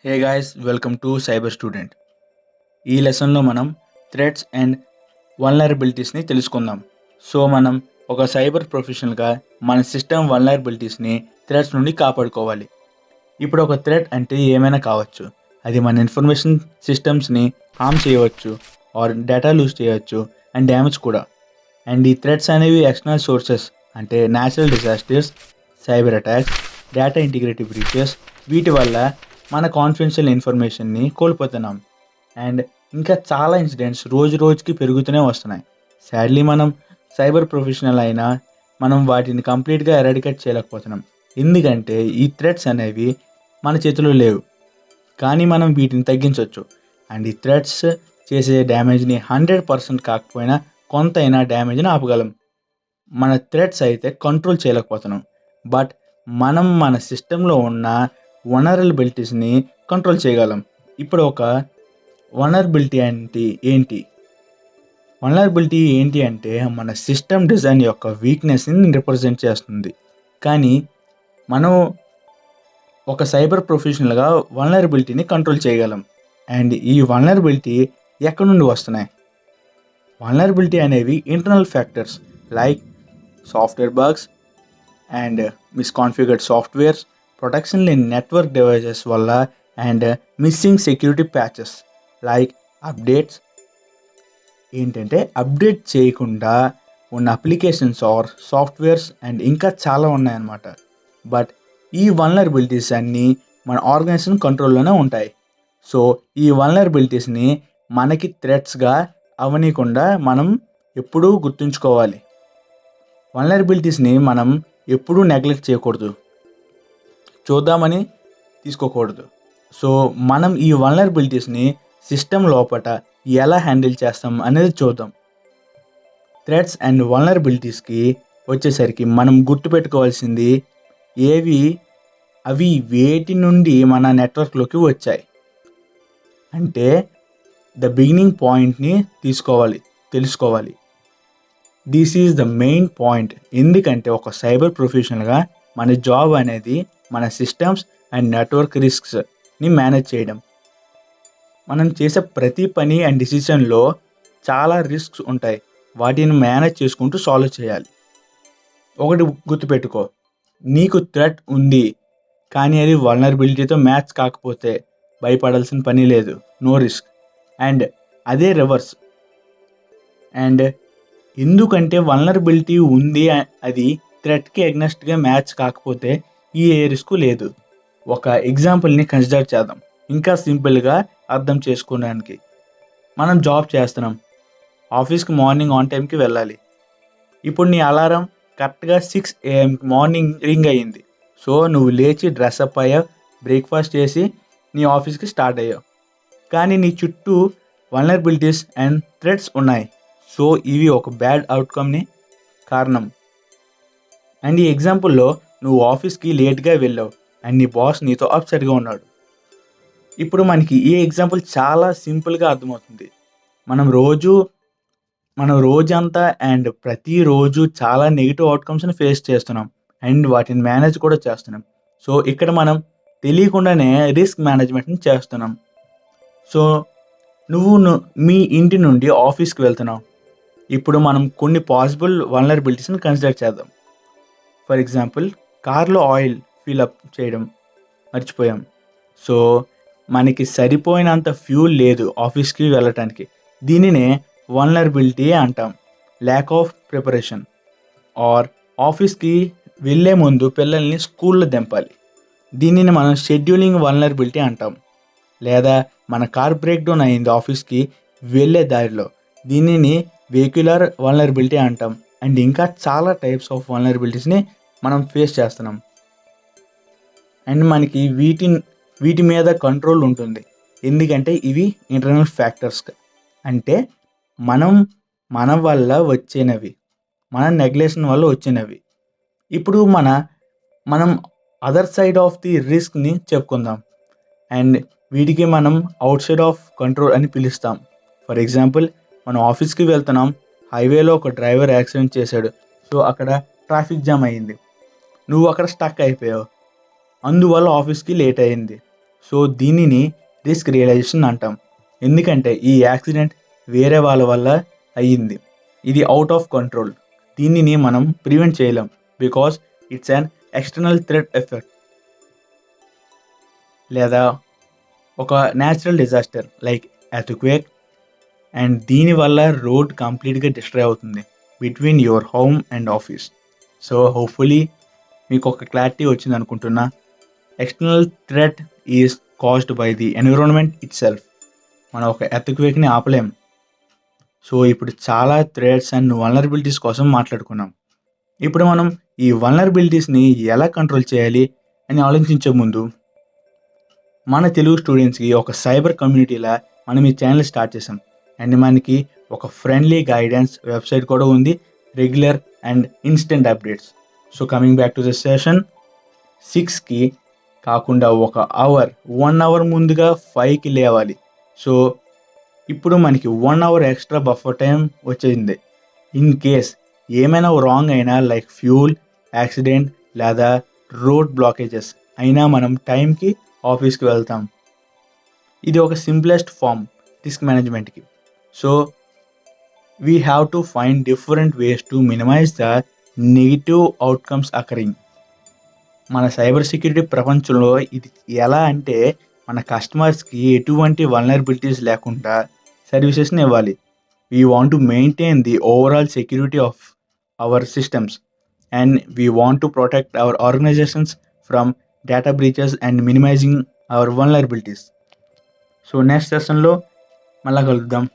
Hey guys, welcome to cyber student. ఈ లెసన్లో మనం థ్రెట్స్ అండ్ వల్నరబిలిటీస్ని తెలుసుకుందాం. సో మనం ఒక సైబర్ ప్రొఫెషనల్గా మన సిస్టమ్ వల్నరబిలిటీస్ని థ్రెట్స్ నుండి కాపాడుకోవాలి. ఇప్పుడు ఒక థ్రెట్ అంటే ఏమైనా కావచ్చు. అది మన ఇన్ఫర్మేషన్ సిస్టమ్స్ని హార్మ్ చేయవచ్చు, ఆర్ డేటా లూజ్ చేయవచ్చు అండ్ డ్యామేజ్ కూడా. అండ్ ఈ థ్రెట్స్ అనేవి ఎక్స్టర్నల్ సోర్సెస్ అంటే natural disasters, cyber attacks, data integrity breaches, వీటి వల్ల మన కాన్ఫిడెన్షియల్ ఇన్ఫర్మేషన్ని కోల్పోతున్నాం. అండ్ ఇంకా చాలా ఇన్సిడెంట్స్ రోజు రోజుకి పెరుగుతూనే వస్తున్నాయి. సాడ్లీ మనం సైబర్ ప్రొఫెషనల్ అయినా మనం వాటిని కంప్లీట్గా ఎరాడికేట్ చేయలేకపోతున్నాం. ఎందుకంటే ఈ థ్రెట్స్ అనేవి మన చేతిలో లేవు, కానీ మనం వీటిని తగ్గించవచ్చు. అండ్ ఈ థ్రెట్స్ చేసే డ్యామేజ్ని 100% కాకపోయినా కొంతైనా డ్యామేజ్ని ఆపగలం. మన థ్రెట్స్ అయితే కంట్రోల్ చేయలేకపోతున్నాం, బట్ మనం మన సిస్టంలో ఉన్న వనరబిలిటీస్ని కంట్రోల్ చేయగలం. ఇప్పుడు ఒక వనరబిలిటీ అంటే ఏంటి? వనరబిలిటీ ఏంటి అంటే మన సిస్టమ్ డిజైన్ యొక్క వీక్నెస్ని రిప్రజెంట్ చేస్తుంది. కానీ మనం ఒక సైబర్ ప్రొఫెషనల్గా వల్నరబిలిటీని కంట్రోల్ చేయగలం. అండ్ ఈ వల్నరబిలిటీ ఎక్కడి నుండి వస్తున్నాయి? వల్నరబిలిటీ అనేవి internal factors like software bugs and misconfigured softwares, protection లేని నెట్వర్క్ డివైజెస్ వల్ల, and missing security patches like updates. ఏంటంటే అప్డేట్ చేయకుండా ఉన్న అప్లికేషన్స్ ఆర్ సాఫ్ట్వేర్స్ అండ్ ఇంకా చాలా ఉన్నాయన్నమాట. బట్ ఈ వల్నరబిలిటీస్ అన్నీ మన ఆర్గనైజేషన్ కంట్రోల్లోనే ఉంటాయి. సో ఈ వల్నరబిలిటీస్ని మనకి థ్రెట్స్గా అవనీయకుండా మనం ఎప్పుడూ గుర్తుంచుకోవాలి. వల్నరబిలిటీస్ని మనం ఎప్పుడూ నెగ్లెక్ట్ చేయకూడదు, చూద్దామని తీసుకోకూడదు. సో మనం ఈ వల్నరబిలిటీస్ని సిస్టమ్ లోపల ఎలా హ్యాండిల్ చేస్తాం అనేది చూద్దాం. థ్రెట్స్ అండ్ వల్నరబిలిటీస్కి వచ్చేసరికి మనం గుర్తుపెట్టుకోవాల్సింది ఏవి, అవి వేటి నుండి మన నెట్వర్క్లోకి వచ్చాయి అంటే ద బిగినింగ్ పాయింట్ని తెలుసుకోవాలి. This is the main point. ఎందుకంటే ఒక సైబర్ ప్రొఫెషనల్గా మన జాబ్ అనేది మన సిస్టమ్స్ అండ్ నెట్వర్క్ రిస్క్స్ని మేనేజ్ చేయడం. మనం చేసే ప్రతి పని అండ్ డిసిషన్లో చాలా రిస్క్స్ ఉంటాయి. వాటిని మేనేజ్ చేసుకుంటూ సాల్వ్ చేయాలి. ఒకటి గుర్తుపెట్టుకో, నీకు థ్రెట్ ఉంది కానీ అది వల్నరబిలిటీతో మ్యాచ్ కాకపోతే భయపడాల్సిన పని లేదు, నో రిస్క్. అండ్ అదే రివర్స్. అండ్ ఎందుకంటే వల్నరబిలిటీ ఉంది, అది థ్రెట్కి ఎగ్నెస్ట్గా మ్యాచ్ కాకపోతే ఏ రిస్క్ లేదు. ఒక ఎగ్జాంపుల్ని కన్సిడర్ చేద్దాం ఇంకా సింపుల్గా అర్థం చేసుకోవడానికి. మనం జాబ్ చేస్తున్నాం, ఆఫీస్కి మార్నింగ్ ఆన్ టైంకి వెళ్ళాలి. ఇప్పుడు నీ అలారం కరెక్ట్గా 6 AM మార్నింగ్ రింగ్ అయ్యింది. సో నువ్వు లేచి డ్రెస్అప్ అయ్యావు, బ్రేక్ఫాస్ట్ చేసి నీ ఆఫీస్కి స్టార్ట్ అయ్యావు. కానీ నీ చుట్టూ వల్నరబిలిటీస్ అండ్ థ్రెట్స్ ఉన్నాయి. సో ఇవి ఒక బ్యాడ్ అవుట్కమ్ని కారణం. అండ్ ఈ ఎగ్జాంపుల్లో నువ్వు ఆఫీస్కి లేట్గా వెళ్ళావు అండ్ నీ బాస్ నీతో అప్సెట్గా ఉన్నాడు. ఇప్పుడు మనకి ఈ ఎగ్జాంపుల్ చాలా సింపుల్గా అర్థమవుతుంది. మనం రోజంతా అండ్ ప్రతిరోజు చాలా నెగిటివ్ అవుట్కమ్స్ని ఫేస్ చేస్తున్నాం అండ్ వాటిని మేనేజ్ కూడా చేస్తున్నాం. సో ఇక్కడ మనం తెలియకుండానే రిస్క్ మేనేజ్మెంట్ని చేస్తున్నాం. సో మీ ఇంటి నుండి ఆఫీస్కి వెళ్తున్నావు. ఇప్పుడు మనం కొన్ని పాసిబుల్ వల్నరబిలిటీస్ని కన్సిడర్ చేద్దాం. ఫర్ ఎగ్జాంపుల్, కార్లో ఆయిల్ ఫిల్అప్ చేయడం మర్చిపోయాం. సో మనకి సరిపోయినంత ఫ్యూల్ లేదు ఆఫీస్కి వెళ్ళటానికి. దీనినే వల్నరబిలిటీ అంటాం. Lack of preparation. ఆర్ ఆఫీస్కి వెళ్ళే ముందు పిల్లల్ని స్కూల్లో దింపాలి. దీనిని మనం షెడ్యూలింగ్ వల్నరబిలిటీ అంటాం. లేదా మన కార్ బ్రేక్ డౌన్ అయింది ఆఫీస్కి వెళ్ళే దారిలో, దీనిని వెహిక్యులర్ వల్నరబిలిటీ అంటాం. అండ్ ఇంకా చాలా టైప్స్ ఆఫ్ వల్నరబిలిటీస్ని మనం ఫేస్ చేస్తున్నాం. అండ్ మనకి వీటి మీద కంట్రోల్ ఉంటుంది, ఎందుకంటే ఇవి ఇంటర్నల్ ఫ్యాక్టర్స్. అంటే మన వల్ల వచ్చినవి, మన నెగ్లెక్షన్ వల్ల వచ్చినవి. ఇప్పుడు మనం అదర్ సైడ్ ఆఫ్ ది రిస్క్ని చెప్పుకుందాం. అండ్ వీటికి మనం అవుట్ సైడ్ ఆఫ్ కంట్రోల్ అని పిలుస్తాం. ఫర్ ఎగ్జాంపుల్, మనం ఆఫీస్కి వెళ్తున్నాం, హైవేలో ఒక డ్రైవర్ యాక్సిడెంట్ చేశాడు. సో అక్కడ ట్రాఫిక్ జామ్ అయ్యింది, నువ్వు అక్కడ స్టక్ అయిపోయావు, అందువల్ల ఆఫీస్కి లేట్ అయింది. సో దీనిని రిస్క్ రియలైజేషన్ అంటాం. ఎందుకంటే ఈ యాక్సిడెంట్ వేరే వాళ్ళ వల్ల అయ్యింది. ఇది అవుట్ ఆఫ్ కంట్రోల్. దీనిని మనం ప్రివెంట్ చేయలేం because it's an external threat effect. లేదా ఒక natural disaster like earthquake, and దీనివల్ల రోడ్ కంప్లీట్గా డిస్ట్రాయ్ అవుతుంది between your home and office. So hopefully మీకు ఒక క్లారిటీ వచ్చింది అనుకుంటున్నా. External threat is caused by the environment it self. మనం ఒక ఎర్త్క్వేక్ని ఆపలేం. సో ఇప్పుడు చాలా థ్రెట్స్ అండ్ వల్నరబిలిటీస్ కోసం మాట్లాడుకున్నాం. ఇప్పుడు మనం ఈ వల్నరబిలిటీస్ని ఎలా కంట్రోల్ చేయాలి అని ఆలోచించే ముందు, మన తెలుగు స్టూడెంట్స్కి ఒక సైబర్ కమ్యూనిటీలా మనం ఈ ఛానల్ స్టార్ట్ చేసాం. అండ్ మనకి ఒక ఫ్రెండ్లీ గైడెన్స్ వెబ్సైట్ కూడా ఉంది, regular and instant updates. So coming back to the session, 6కి కాకుండా 1 అవర్ ముందుగా 5కి లేవాలి. సో ఇప్పుడు మనకి 1 అవర్ ఎక్స్ట్రా బఫర్ టైం వచ్చింది. ఇన్ కేస్ ఏమైనా రాంగ్ అయినా లైక్ ఫ్యూల్, యాక్సిడెంట్ లేదా రోడ్ బ్లాకేజెస్ అయినా మనం టైంకి ఆఫీస్కి వెళ్తాం. ఇది ఒక సింప్లెస్ట్ ఫామ్ రిస్క్ మేనేజ్మెంట్కి. So we have to find different ways to minimise the negative outcomes occurring. మన సైబర్ సెక్యూరిటీ ప్రపంచంలో ఇది ఎలా అంటే, మన కస్టమర్స్కి ఎటువంటి వల్నరబిలిటీస్ లేకుండా సర్వీసెస్ని ఇవ్వాలి. We want to maintain the overall security of our systems and we want to protect our organisations from data breaches and minimising our vulnerabilities. So next సెషన్లో మళ్ళీ కలుద్దాం.